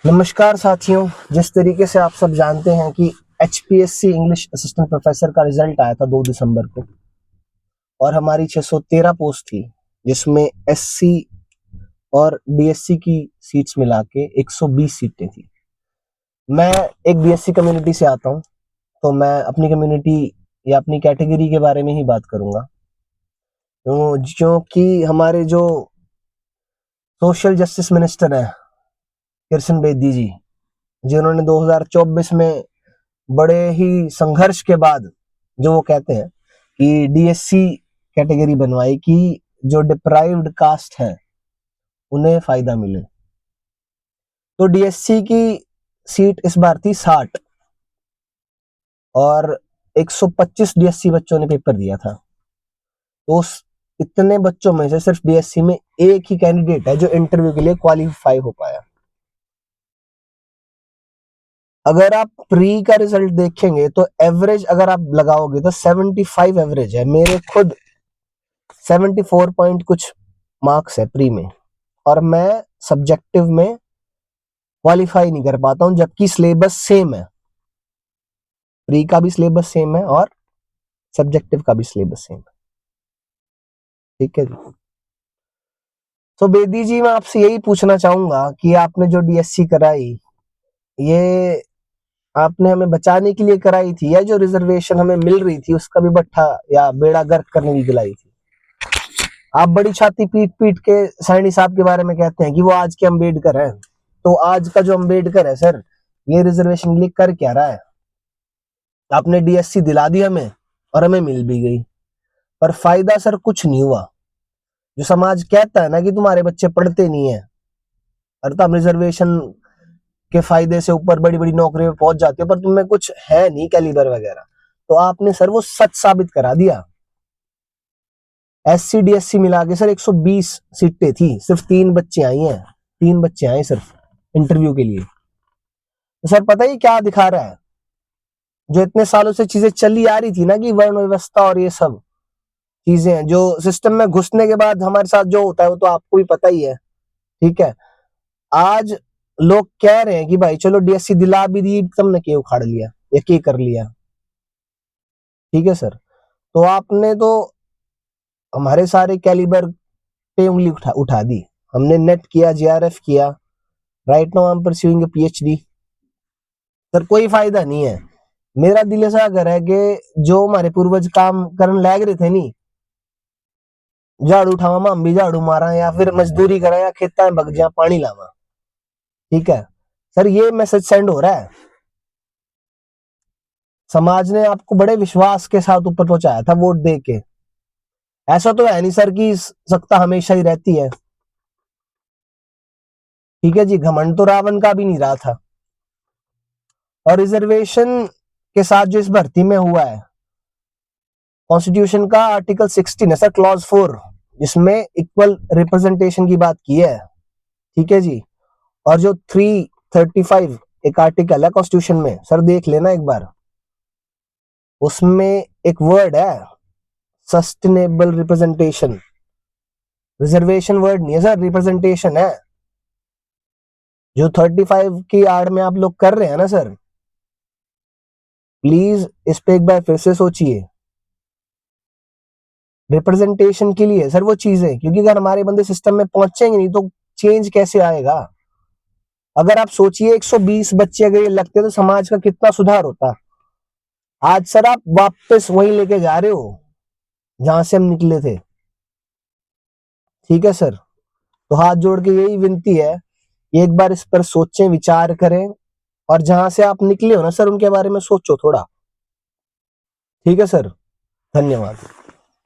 नमस्कार साथियों, जिस तरीके से आप सब जानते हैं कि HPSC इंग्लिश असिस्टेंट प्रोफेसर का रिजल्ट आया था 2 दिसंबर को और हमारी 613 पोस्ट थी, जिसमें SC और DSC की सीट्स मिला के 120 सीटें थी। मैं एक BSc कम्युनिटी से आता हूं, तो मैं अपनी कम्युनिटी या अपनी कैटेगरी के बारे में ही बात करूंगा, क्योंकि हमारे जो सोशल जस्टिस मिनिस्टर हैं किशन बेदी जी, जिन्होंने 2024 में बड़े ही संघर्ष के बाद जो वो कहते हैं कि DSC कैटेगरी बनवाई कि जो डिप्राइव्ड कास्ट है उन्हें फायदा मिले। तो DSC की सीट इस बार थी 60 और 125 DSC बच्चों ने पेपर दिया था। तो उस इतने बच्चों में से सिर्फ DSC में एक ही कैंडिडेट है जो इंटरव्यू के लिए क्वालिफाई हो पाया। अगर आप प्री का रिजल्ट देखेंगे तो एवरेज अगर आप लगाओगे तो 75 एवरेज है। मेरे खुद 74 पॉइंट कुछ मार्क्स है प्री में, और मैं सब्जेक्टिव में क्वालिफाई नहीं कर पाता हूं, जबकि सिलेबस सेम है। प्री का भी सिलेबस सेम है और सब्जेक्टिव का भी सिलेबस सेम है। ठीक है जी। तो बेदी जी, मैं आपसे यही पूछना चाहूंगा कि आपने जो DSC कराई, ये आपने हमें बचाने के लिए कराई थी या जो रिजर्वेशन हमें मिल रही थी उसका भी बट्ठा या बेड़ा गर्क करने की गिलाई थी? आप बड़ी छाती पीट पीट के सैनी साहब के बारे में कहते हैं कि वो आज के अम्बेडकर हैं। तो आज का जो अम्बेडकर है सर, ये रिजर्वेशन के लिए कर क्या रहा है? आपने DSC दिला दी हमें और हमें मिल भी गई, पर फायदा सर कुछ नहीं हुआ। जो समाज कहता है ना कि तुम्हारे बच्चे पढ़ते नहीं है, और तुम रिजर्वेशन के फायदे से ऊपर बड़ी बड़ी नौकरी में पहुंच जाते हो, पर तुम्हें कुछ है नहीं कैलिबर वगैरह, तो आपने सर वो सच साबित करा दिया। SC DSC मिला के सर 120 सीटें थी, सिर्फ 3 बच्चे आई हैं, 3 बच्चे आए सिर्फ इंटरव्यू के लिए। तो सर पता ही क्या दिखा रहा है? जो इतने सालों से चीजें चली आ रही थी ना कि वर्ण व्यवस्था और ये सब चीजें हैं, जो सिस्टम में घुसने के बाद हमारे साथ जो होता है वो तो आपको भी पता ही है। ठीक है, आज लोग कह रहे हैं कि भाई चलो DSC दिला भी दी, तुमने क्या उखाड़ लिया या क्या कर लिया? ठीक है सर, तो आपने तो हमारे सारे कैलिबर पे उंगली उठा दी। हमने नेट किया, JRF किया, right now I am pursuing a PhD। Sir कोई फायदा नहीं है। मेरा दिल ऐसा अगर है कि जो हमारे पूर्वज काम करने लग रहे थे नहीं, झाड़ू उठावा, हम भी झाड़ू मारा या फिर मजदूरी करा या खेता में भग जा पानी लावा। ठीक है सर, ये मैसेज सेंड हो रहा है। समाज ने आपको बड़े विश्वास के साथ ऊपर पहुंचाया था वोट दे के। ऐसा तो है नहीं सर कि सत्ता हमेशा ही रहती है। ठीक है जी, घमंड तो रावण का भी नहीं रहा था। और रिजर्वेशन के साथ जो इस भर्ती में हुआ है, कॉन्स्टिट्यूशन का आर्टिकल 16 है सर, क्लॉज 4, जिसमें इक्वल रिप्रेजेंटेशन की बात की है। ठीक है जी, और जो 335 एक आर्टिकल है कॉन्स्टिट्यूशन में, सर देख लेना एक बार, उसमें एक वर्ड है सस्टेनेबल रिप्रेजेंटेशन। रिजर्वेशन वर्ड नहीं है सर, रिप्रेजेंटेशन है। जो 35 की आड़ में आप लोग कर रहे हैं ना सर, प्लीज इस पे एक बार फिर से सोचिए। रिप्रेजेंटेशन के लिए सर वो चीजें, क्योंकि अगर हमारे बंदे सिस्टम में पहुंचेंगे नहीं तो चेंज कैसे आएगा? अगर आप सोचिए 120 बच्चे अगर ये लगते तो समाज का कितना सुधार होता। आज सर आप वापस वहीं लेके जा रहे हो जहां से हम निकले थे। ठीक है सर, तो हाथ जोड़ के यही विनती है, एक बार इस पर सोचें, विचार करें, और जहां से आप निकले हो ना सर उनके बारे में सोचो थोड़ा। ठीक है सर, धन्यवाद।